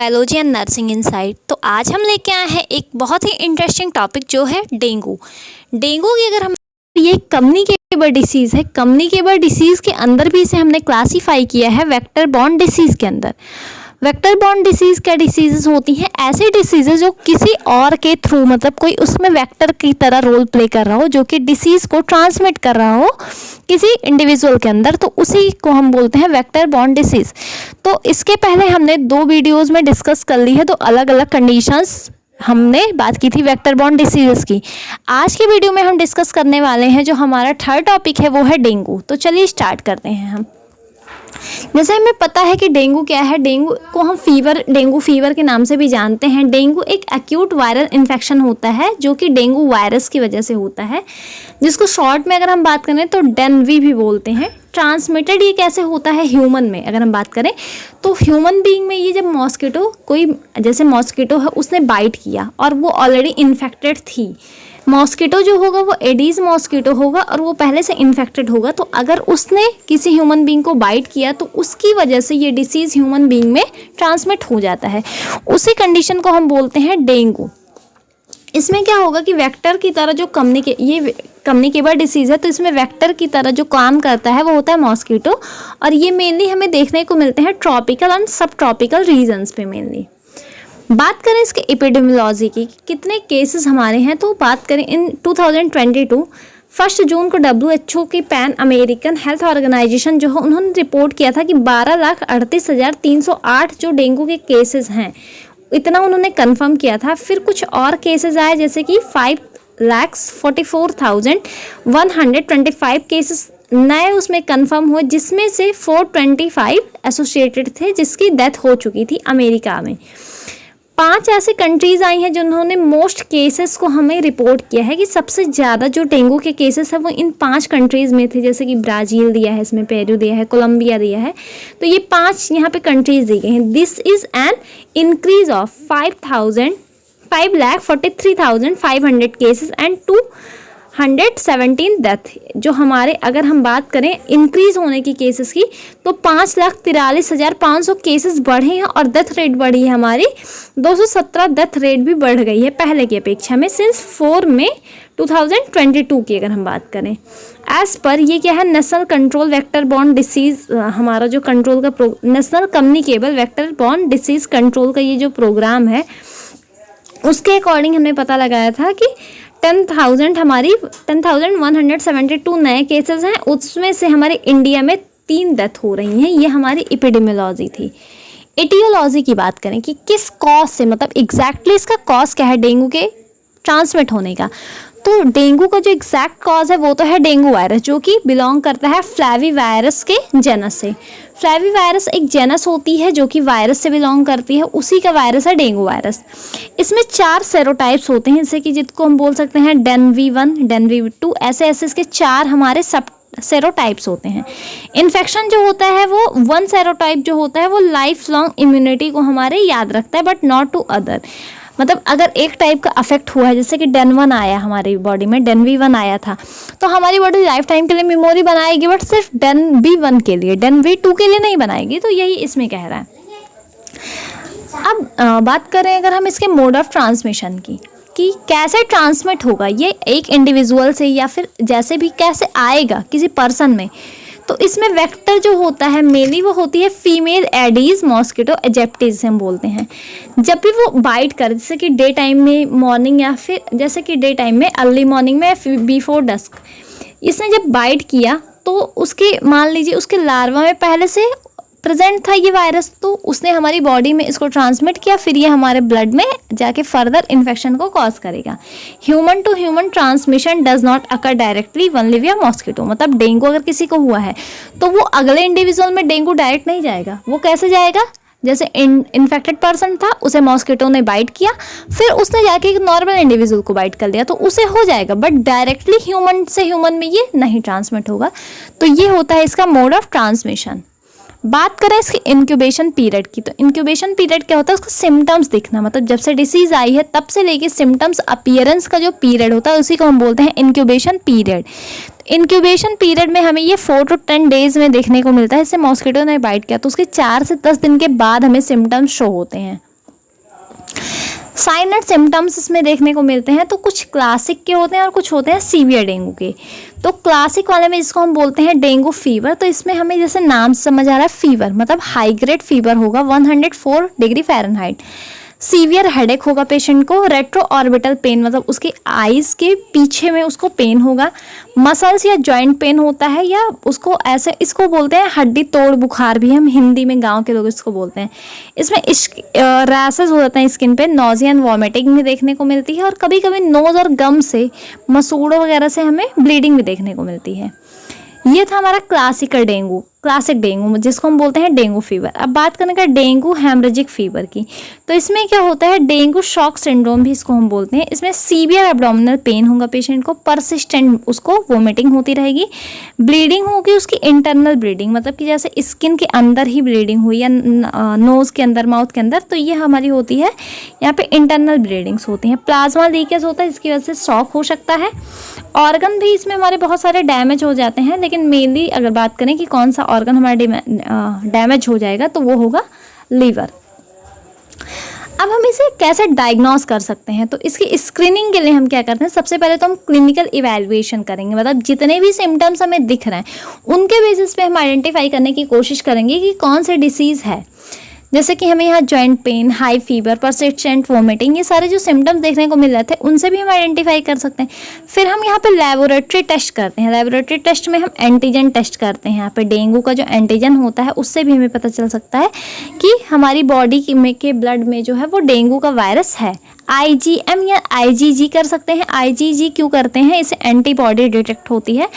Biology and nursing insight. तो आज हम लेके आए हैं एक बहुत ही इंटरेस्टिंग टॉपिक जो है डेंगू। डेंगू की अगर हम ये कम्युनिकेबल डिसीज़ है। कम्युनिकेबल डिसीज़ के अंदर भी इसे हमने क्लासीफाई किया है वेक्टर बॉर्न डिसीज़ के अंदर। वेक्टर बॉर्न डिसीज़ क्या डिसीज़ेस होती हैं? ऐसी डिसीज़ेस जो किसी और के थ्रू, मतलब कोई उसमें वेक्टर की तरह रोल प्ले कर रहा हो, जो कि डिसीज़ को ट्रांसमिट कर रहा हो किसी इंडिविजुअल के अंदर, तो उसी को हम बोलते हैं वेक्टर बॉर्न डिसीज़। तो इसके पहले हमने 2 वीडियोज़ में डिस्कस कर ली है, तो अलग अलग कंडीशंस हमने बात की थी वेक्टर बॉर्न डिसीज़ की। आज के वीडियो में हम डिस्कस करने वाले हैं जो हमारा थर्ड टॉपिक है, वो है डेंगू। तो चलिए स्टार्ट करते हैं हम। जैसे हमें पता है कि डेंगू क्या है। डेंगू को हम डेंगू फीवर के नाम से भी जानते हैं। डेंगू एक एक्यूट वायरल इन्फेक्शन होता है जो कि डेंगू वायरस की वजह से होता है, जिसको शॉर्ट में अगर हम बात करें तो डेंवी भी बोलते हैं। ट्रांसमिटेड ये कैसे होता है ह्यूमन में अगर हम बात करें तो ह्यूमन बीइंग में ये जब मॉस्किटो, कोई जैसे मॉस्किटो है उसने बाइट किया और वो ऑलरेडी इन्फेक्टेड थी। मॉस्किटो जो होगा वो एडीज मॉस्किटो होगा और वो पहले से इन्फेक्टेड होगा, तो अगर उसने किसी ह्यूमन बीइंग को बाइट किया तो उसकी वजह से ये डिसीज़ ह्यूमन बीइंग में ट्रांसमिट हो जाता है। उसी कंडीशन को हम बोलते हैं डेंगू। इसमें क्या होगा कि वेक्टर की तरह जो ये कम्युनिकेबल डिसीज़ है, तो इसमें वेक्टर की तरह जो काम करता है वो होता है मॉस्किटो, और ये मेनली हमें देखने को मिलते हैं ट्रॉपिकल एंड सब ट्रॉपिकल रीजन्स पे मेनली। बात करें इसके एपिडेमियोलॉजी की, कितने केसेस हमारे हैं, तो बात करें इन 2022 1 जून को WHO की पैन अमेरिकन हेल्थ ऑर्गेनाइजेशन जो है उन्होंने रिपोर्ट किया था कि 12,38,308 जो डेंगू के केसेस हैं, इतना उन्होंने कंफर्म किया था। फिर कुछ और केसेस आए जैसे कि 5,44,125 केसेस नए उसमें कंफर्म हुए, जिसमें से 425 एसोसिएटेड थे जिसकी डेथ हो चुकी थी अमेरिका में। 5 ऐसे कंट्रीज़ आई हैं जिन्होंने मोस्ट केसेस को हमें रिपोर्ट किया है कि सबसे ज़्यादा जो डेंगू के केसेस है वो इन 5 कंट्रीज़ में थे, जैसे कि ब्राज़ील दिया है, इसमें पेरू दिया है, कोलंबिया दिया है। तो ये 5 यहाँ पे कंट्रीज़ दी गई हैं। This is an increase of 5,43,500 cases and 217 death. जो हमारे अगर हम बात करें इंक्रीज होने की केसेस की, तो 5,43,500 केसेस बढ़े हैं और डेथ रेट बढ़ी है हमारी 217 डेथ रेट भी बढ़ गई है पहले की अपेक्षा में सिंस 4 मई 2022 की अगर हम बात करें। एज पर ये क्या है, national control vector borne disease, हमारा जो कंट्रोल का national communicable vector borne disease control का ये जो प्रोग्राम है, उसके अकॉर्डिंग हमने पता लगाया था कि 10,172 नए केसेस हैं, उसमें से हमारे इंडिया में 3 डेथ हो रही हैं। ये हमारी एपिडेमियोलॉजी थी। एटियोलॉजी की बात करें कि किस कॉज से, मतलब एग्जैक्टली इसका कॉज क्या है डेंगू के ट्रांसमिट होने का, तो डेंगू का जो एग्जैक्ट कॉज है वो तो है डेंगू वायरस, जो कि बिलोंग करता है फ्लैवीवायरस के जेनस से। फ्लैवीवायरस एक जेनस होती है जो कि वायरस से बिलोंग करती है, उसी का वायरस है डेंगू वायरस। इसमें 4 सेरोटाइप्स होते हैं, जैसे कि जिसको हम बोल सकते हैं डेनवी1, डेनवी2, ऐसे इसके 4 हमारे सब सेरोटाइप्स होते हैं। इन्फेक्शन जो होता है वो 1 सेरोटाइप जो होता है वो लाइफ लॉन्ग इम्यूनिटी को हमारे याद रखता है, बट नॉट टू अदर। मतलब अगर एक टाइप का अफेक्ट हुआ है, जैसे कि डेन1 आया हमारी बॉडी में, डेनवी1 आया था, तो हमारी बॉडी लाइफ टाइम के लिए मेमोरी बनाएगी, बट सिर्फ डेनवी1 के लिए, डेनवी2 के लिए नहीं बनाएगी। तो यही इसमें कह रहा है। अब बात करें अगर हम इसके मोड ऑफ ट्रांसमिशन की, कि कैसे ट्रांसमिट होगा ये एक इंडिविजुअल से, या फिर जैसे भी कैसे आएगा किसी पर्सन में, तो इसमें वेक्टर जो होता है मेनली वो होती है फीमेल एडीज मॉस्किटो एजेप्टिस हम बोलते हैं। जब भी वो बाइट करे, जैसे कि डे टाइम में मॉर्निंग, या फिर जैसे कि डे टाइम में अर्ली मॉर्निंग में बिफोर डस्क, इसने जब बाइट किया तो उसके मान लीजिए उसके लार्वा में पहले से प्रेजेंट था ये वायरस, तो उसने हमारी बॉडी में इसको ट्रांसमिट किया, फिर ये हमारे ब्लड में जाके फर्दर इन्फेक्शन को कॉज करेगा। Human to human transmission does not occur directly only via mosquito. मतलब डेंगू अगर किसी को हुआ है तो वो अगले इंडिविजुअल में डेंगू डायरेक्ट नहीं जाएगा। वो कैसे जाएगा, जैसे इन्फेक्टेड पर्सन था, उसे मॉस्किटो ने बाइट किया, फिर उसने जाके एक नॉर्मल इंडिविजुअल को बाइट कर लिया, तो उसे हो जाएगा, बट डायरेक्टली ह्यूमन से ह्यूमन में ये नहीं ट्रांसमिट होगा। तो ये होता है इसका मोड ऑफ ट्रांसमिशन। बात करें इसकी इंक्यूबेशन पीरियड की, तो इंक्यूबेशन पीरियड क्या होता है, उसको सिम्टम्स दिखना, मतलब जब से डिसीज आई है तब से लेके सिम्टम्स अपीयरेंस का जो पीरियड होता है उसी को हम बोलते हैं इंक्यूबेशन पीरियड। इंक्यूबेशन पीरियड में हमें ये 4 to 10 डेज में देखने को मिलता है। इससे मॉस्किटो ने बाइट किया तो उसके 4 से 10 दिन के बाद हमें सिम्टम्स शो होते हैं। साइन एंड सिम्टम्स इसमें देखने को मिलते हैं तो कुछ क्लासिक के होते हैं और कुछ होते हैं सीवियर डेंगू के। तो क्लासिक वाले में जिसको हम बोलते हैं डेंगू फीवर, तो इसमें हमें जैसे नाम से समझ आ रहा है फीवर मतलब हाई ग्रेड फीवर होगा 104 डिग्री फ़ारेनहाइट। सीवियर हेडेक होगा पेशेंट को, रेट्रो ऑर्बिटल पेन मतलब उसके आईज के पीछे में उसको पेन होगा, मसल्स या जॉइंट पेन होता है, या उसको ऐसे इसको बोलते हैं हड्डी तोड़ बुखार भी हम हिंदी में गांव के लोग इसको बोलते हैं। इसमें रैसेस हो जाते हैं स्किन पे, नोजिया एंड वॉमिटिंग भी देखने को मिलती है और कभी कभी नोज और गम से मसूड़ों वगैरह से हमें ब्लीडिंग भी देखने को मिलती है। ये था हमारा क्लासिक डेंगू जिसको हम बोलते हैं डेंगू फीवर। अब बात करने का डेंगू हेमरेजिक फीवर की, तो इसमें क्या होता है डेंगू शॉक सिंड्रोम भी इसको हम बोलते हैं। इसमें सीवियर एब्डोमिनल पेन होगा पेशेंट को, परसिस्टेंट उसको वोमिटिंग होती रहेगी, ब्लीडिंग होगी उसकी इंटरनल ब्लीडिंग मतलब कि जैसे स्किन के अंदर ही ब्लीडिंग हुई या नोज़ के अंदर माउथ के अंदर, तो ये हमारी होती है यहाँ पे इंटरनल ब्लीडिंग्स होती हैं। प्लाज्मा लीकेज होता है जिसकी वजह से शॉक हो सकता है। ऑर्गन भी इसमें हमारे बहुत सारे डैमेज हो जाते हैं, लेकिन मेनली अगर बात करें कि कौन सा ऑर्गन हमारा डैमेज हो जाएगा तो वो होगा लीवर। अब हम इसे कैसे डायग्नोस कर सकते हैं, तो इसकी स्क्रीनिंग के लिए हम क्या करते हैं, सबसे पहले तो हम क्लिनिकल इवैल्यूएशन करेंगे मतलब जितने भी सिम्टम्स हमें दिख रहे हैं उनके बेसिस पे हम आइडेंटिफाई करने की कोशिश करेंगे कि कौन से डिसीज़ है। जैसे कि हमें यहाँ joint pain, high fever, persistent vomiting, ये सारे जो सिम्टम्स देखने को मिल रहे थे उनसे भी हम आइडेंटिफाई कर सकते हैं। फिर हम यहाँ पे लेबोरेटरी टेस्ट करते हैं। लेबोरेटरी टेस्ट में हम एंटीजन टेस्ट करते हैं। यहाँ पे डेंगू का जो एंटीजन होता है उससे भी हमें पता चल सकता है कि हमारी बॉडी के ब्लड में जो है वो डेंगू का वायरस है। IgM या IgG कर सकते हैं। IgG क्यों करते हैं, इससे एंटीबॉडी डिटेक्ट होती है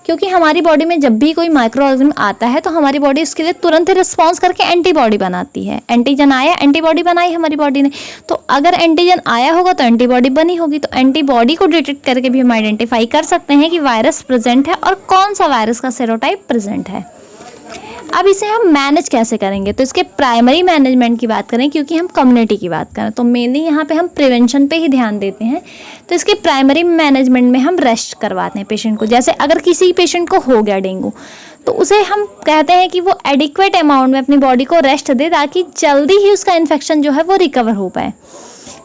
क्योंकि हमारी बॉडी में जब भी कोई माइक्रो ऑर्गेनिज्म आता है तो हमारी बॉडी उसके लिए तुरंत ही रिस्पॉन्स करके एंटीबॉडी बनाती है। एंटीजन आया, एंटीबॉडी बनाई हमारी बॉडी ने, तो अगर एंटीजन आया होगा तो एंटीबॉडी बनी होगी। तो एंटीबॉडी को डिटेक्ट करके भी हम आइडेंटिफाई कर सकते हैं कि वायरस प्रेजेंट है और कौन सा वायरस का सेरोटाइप प्रेजेंट है। अब इसे हम मैनेज कैसे करेंगे, तो इसके प्राइमरी मैनेजमेंट की बात करें क्योंकि हम कम्युनिटी की बात करें तो मेनली यहाँ पे हम प्रिवेंशन पे ही ध्यान देते हैं। तो इसके प्राइमरी मैनेजमेंट में हम रेस्ट करवाते हैं पेशेंट को। जैसे अगर किसी पेशेंट को हो गया डेंगू तो उसे हम कहते हैं कि वो एडिक्वेट अमाउंट में अपनी बॉडी को रेस्ट दे ताकि जल्दी ही उसका इन्फेक्शन जो है वो रिकवर हो पाए।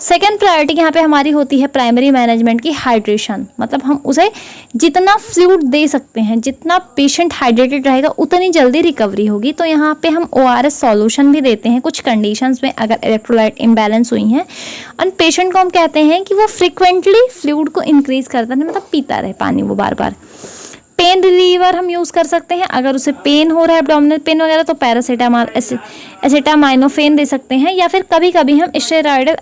सेकेंड प्रायोरिटी यहाँ पे हमारी होती है प्राइमरी मैनेजमेंट की हाइड्रेशन, मतलब हम उसे जितना फ्लूइड दे सकते हैं, जितना पेशेंट हाइड्रेटेड रहेगा उतनी जल्दी रिकवरी होगी। तो यहाँ पे हम ORS सॉल्यूशन भी देते हैं कुछ कंडीशंस में अगर इलेक्ट्रोलाइट इम्बैलेंस हुई हैं। और पेशेंट को हम कहते हैं कि वो फ्रिक्वेंटली फ्लूइड को इंक्रीज करता है, मतलब पीता रहे पानी वो बार बार। पेन रिलीवर हम यूज़ कर सकते हैं अगर उसे पेन हो रहा है एब्डोमिनल पेन वगैरह तो पैरासीटामोल एसिटामाइनोफेन दे सकते हैं, या फिर कभी कभी हम steroidal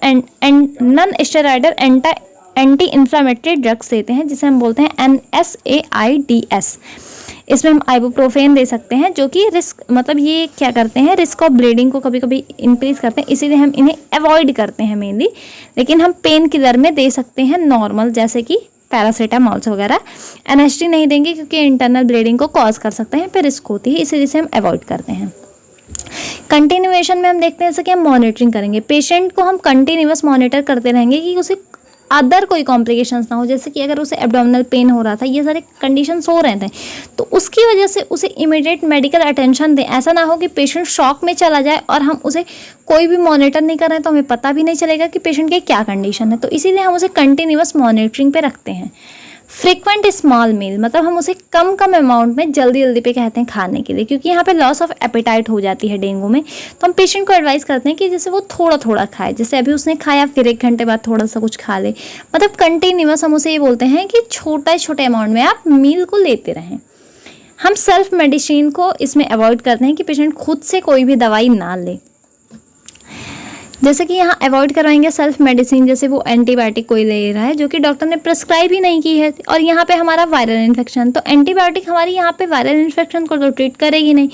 non steroidal anti inflammatory drugs देते हैं जिसे हम बोलते हैं NSAIDs। इसमें हम आइबुप्रोफेन दे सकते हैं जो कि रिस्क मतलब ये क्या करते हैं, रिस्क ऑफ ब्लीडिंग को कभी कभी इंक्रीज करते हैं, इसीलिए हम इन्हें अवॉइड करते हैं मेनली। लेकिन हम पेन किलर में दे सकते हैं नॉर्मल जैसे कि पैरासीटामोल वगैरह। NSD नहीं देंगे क्योंकि इंटरनल ब्लीडिंग को कॉज कर सकते हैं, फिर रिस्क होती है, इसीलिए हम अवॉइड करते हैं। कंटिन्यूएशन में हम देखते हैं जैसे कि हम मॉनिटरिंग करेंगे, पेशेंट को हम कंटिन्यूअस मॉनिटर करते रहेंगे कि उसे अदर कोई कॉम्प्लिकेशंस ना हो। जैसे कि अगर उसे एब्डोमिनल पेन हो रहा था, ये सारे कंडीशंस हो रहे थे, तो उसकी वजह से उसे इमीडिएट मेडिकल अटेंशन दें। ऐसा ना हो कि पेशेंट शॉक में चला जाए और हम उसे कोई भी मॉनिटर नहीं कर रहे हैं तो हमें पता भी नहीं चलेगा कि पेशेंट की क्या कंडीशन है। तो इसीलिए हम उसे कंटिन्यूअस मॉनिटरिंग पे रखते हैं। फ्रिक्वेंट स्मॉल मील मतलब हम उसे कम अमाउंट में जल्दी पे कहते हैं खाने के लिए, क्योंकि यहाँ पे लॉस ऑफ एपेटाइट हो जाती है डेंगू में। तो हम पेशेंट को एडवाइस करते हैं कि जैसे वो थोड़ा खाए, जैसे अभी उसने खाया फिर 1 घंटे बाद थोड़ा सा कुछ खा ले, मतलब कंटिन्यूअस हम उसे ये बोलते हैं कि छोटे अमाउंट में आप मील को लेते रहें। हम सेल्फ मेडिसिन को इसमें अवॉइड करते हैं कि पेशेंट खुद से कोई भी दवाई ना ले। जैसे कि यहाँ अवॉइड करवाएंगे सेल्फ मेडिसिन, जैसे वो एंटीबायोटिक कोई ले रहा है जो कि डॉक्टर ने प्रिस्क्राइब ही नहीं की है, और यहाँ पे हमारा वायरल इन्फेक्शन, तो एंटीबायोटिक हमारी यहाँ पे वायरल इन्फेक्शन को तो ट्रीट करेगी नहीं,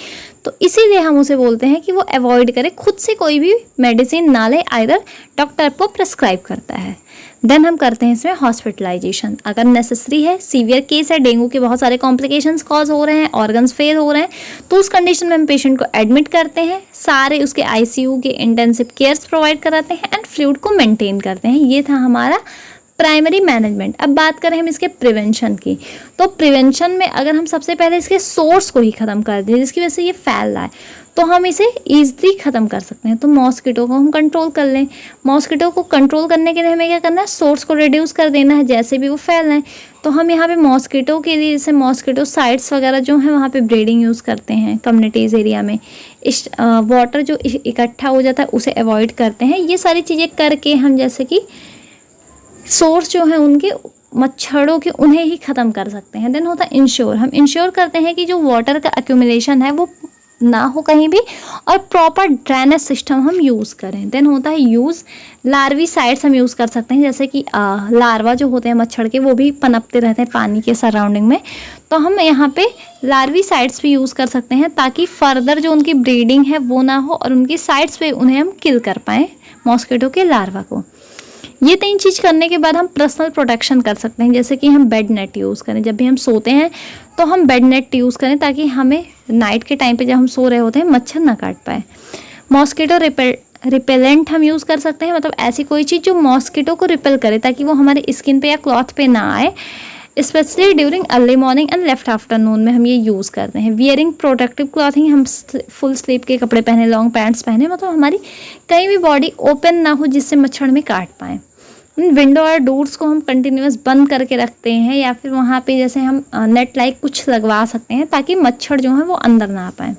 तो इसीलिए हम उसे बोलते हैं कि वो अवॉइड करे, खुद से कोई भी मेडिसिन ना ले, आइदर डॉक्टर को प्रिस्क्राइब करता है। देन हम करते हैं इसमें हॉस्पिटलाइजेशन अगर नेसेसरी है। सीवियर केस है, डेंगू के बहुत सारे कॉम्प्लिकेशंस कॉज हो रहे हैं, ऑर्गन्स फेल हो रहे हैं, तो उस कंडीशन में हम पेशेंट को एडमिट करते हैं, सारे उसके ICU के इंटेंसिव केयर्स प्रोवाइड कराते हैं एंड फ्लूइड को मेंटेन करते हैं। ये था हमारा प्राइमरी मैनेजमेंट। अब बात करें हम इसके प्रिवेंशन की, तो प्रिवेंशन में अगर हम सबसे पहले इसके सोर्स को ही ख़त्म कर दें जिसकी वजह से ये फैल रहा है, तो हम इसे ईजिली ख़त्म कर सकते हैं। तो मॉस्किटो को हम कंट्रोल कर लें। मॉस्किटो को कंट्रोल करने के लिए हमें क्या करना है, सोर्स को रिड्यूस कर देना है जैसे भी वो फैल रहे हैं। तो हम यहाँ पे मॉस्किटो के लिए जैसे मॉस्किटो साइट्स वगैरह जो हैं वहाँ पे ब्रीडिंग यूज़ करते हैं कम्युनिटीज़ एरिया में। इस वाटर जो इकट्ठा हो जाता है उसे अवॉइड करते हैं। ये सारी चीज़ें करके हम जैसे कि सोर्स जो है उनके मच्छरों के उन्हें ही ख़त्म कर सकते हैं। देन होता है इंश्योर। हम इंश्योर करते हैं कि जो वाटर का एक्यूमुलेशन है वो ना हो कहीं भी, और प्रॉपर ड्रेनेज सिस्टम हम यूज़ करें। देन होता है यूज़। लार्विसाइड्स हम यूज़ कर सकते हैं, जैसे कि लार्वा जो होते हैं मच्छर के वो भी पनपते रहते हैं पानी के सराउंडिंग में, तो हम यहाँ पे लार्विसाइड्स भी यूज़ कर सकते हैं ताकि फर्दर जो उनकी ब्रीडिंग है वो ना हो और उनकी साइड्स पे उन्हें हम किल कर पाएँ मॉस्किटो के लार्वा को। ये 3 चीज़ करने के बाद हम पर्सनल प्रोटेक्शन कर सकते हैं, जैसे कि हम बेड नेट यूज़ करें। जब भी हम सोते हैं तो हम बेड नेट यूज़ करें ताकि हमें नाइट के टाइम पे जब हम सो रहे होते हैं मच्छर ना काट पाए। मॉस्किटो रिपेलेंट हम यूज़ कर सकते हैं, मतलब ऐसी कोई चीज़ जो मॉस्किटो को रिपेल करे ताकि वो हमारे स्किन पे या क्लॉथ पे ना आए। Specially during early morning and left afternoon में हम ये यूज़ करते हैं। वियरिंग प्रोटेक्टिव क्लॉथिंग, हम फुल स्लीव के कपड़े पहने, लॉन्ग पैंट्स पहने, मतलब हमारी कहीं भी बॉडी ओपन ना हो जिससे मच्छर में काट पाएँ। विंडो और डोर्स को हम कंटिन्यूस बंद करके रखते हैं, या फिर वहाँ पे जैसे हम नेट लाइक कुछ लगवा सकते हैं ताकि मच्छर जो है वो अंदर ना आ पाए।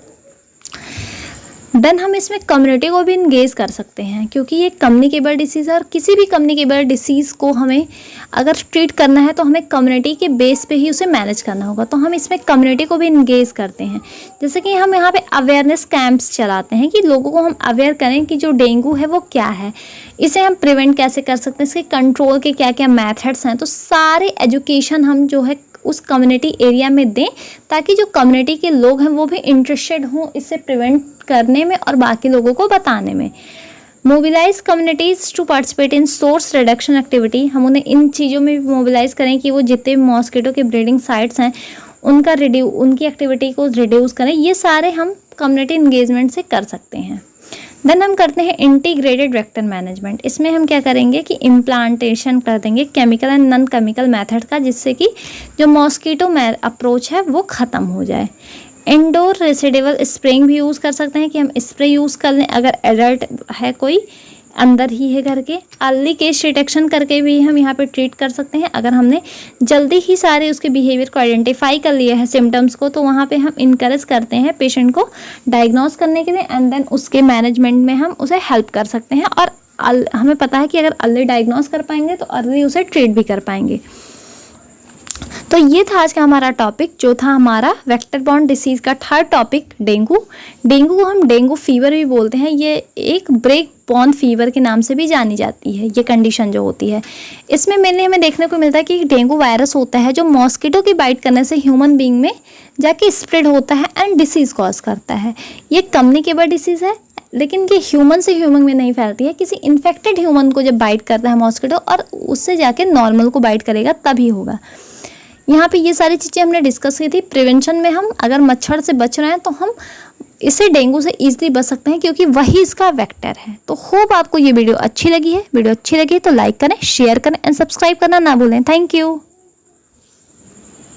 देन हम इसमें कम्युनिटी को भी इंगेज कर सकते हैं, क्योंकि ये कम्युनिकेबल डिसीज़ है और किसी भी कम्युनिकेबल डिसीज़ को हमें अगर ट्रीट करना है तो हमें कम्युनिटी के बेस पे ही उसे मैनेज करना होगा। तो हम इसमें कम्युनिटी को भी इंगेज करते हैं, जैसे कि हम यहाँ पे अवेयरनेस कैंप्स चलाते हैं कि लोगों को हम अवेयर करें कि जो डेंगू है वो क्या है, इसे हम प्रिवेंट कैसे कर सकते हैं, इसके कंट्रोल के क्या क्या मैथड्स हैं। तो सारे एजुकेशन हम जो है उस कम्युनिटी एरिया में दें ताकि जो कम्युनिटी के लोग हैं वो भी इंटरेस्टेड हों इससे प्रिवेंट करने में और बाकी लोगों को बताने में। Mobilize communities to participate in source reduction activity, हम उन्हें इन चीज़ों में भी मोबिलाइज करें कि वो जितने मॉस्किटो के ब्रीडिंग साइट्स हैं उनकी एक्टिविटी को रिड्यूस करें। ये सारे हम कम्युनिटी इंगेजमेंट से कर सकते हैं। देन हम करते हैं इंटीग्रेटेड वेक्टर मैनेजमेंट। इसमें हम क्या करेंगे कि इम्प्लांटेशन कर देंगे chemical and non chemical method का, जिससे कि जो मॉस्किटो अप्रोच है वो ख़त्म हो जाए। इंडोर रेसिडिवल स्प्रेइंग भी यूज़ कर सकते हैं कि हम स्प्रे यूज़ कर लें अगर एडल्ट है कोई अंदर ही है घर के। अर्ली केस डिटेक्शन करके भी हम यहाँ पे ट्रीट कर सकते हैं। अगर हमने जल्दी ही सारे उसके बिहेवियर को आइडेंटिफाई कर लिया है सिम्टम्स को, तो वहाँ पे हम इनकरेज करते हैं पेशेंट को डायग्नोस करने के लिए, एंड देन उसके मैनेजमेंट में हम उसे हेल्प कर सकते हैं। और हमें पता है कि अगर अर्ली डायग्नोस कर पाएंगे तो अर्ली उसे ट्रीट भी कर पाएंगे। तो ये था आज का हमारा टॉपिक, जो था हमारा वेक्टर बॉर्न डिसीज़ का थर्ड टॉपिक डेंगू। डेंगू को हम डेंगू फीवर भी बोलते हैं। ये एक ब्रेक बॉर्न फीवर के नाम से भी जानी जाती है ये कंडीशन जो होती है। इसमें मैंने हमें देखने को मिलता है कि डेंगू वायरस होता है जो मॉस्किटो की बाइट करने से ह्यूमन बीइंग में जाके स्प्रेड होता है एंड डिसीज़ कॉज करता है। ये कम्युनिकेबल डिसीज़ है, लेकिन ये ह्यूमन से ह्यूमन में नहीं फैलती है। किसी इन्फेक्टेड ह्यूमन को जब बाइट करता है मॉस्किटो और उससे जाके नॉर्मल को बाइट करेगा तभी होगा। यहाँ पे ये सारी चीज़ें हमने डिस्कस की थी। प्रिवेंशन में हम अगर मच्छर से बच रहे हैं तो हम इससे डेंगू से ईजिली बच सकते हैं, क्योंकि वही इसका वेक्टर है। तो होप आपको ये वीडियो अच्छी लगी है। वीडियो अच्छी लगी तो लाइक करें, शेयर करें एंड सब्सक्राइब करना ना भूलें। Thank you.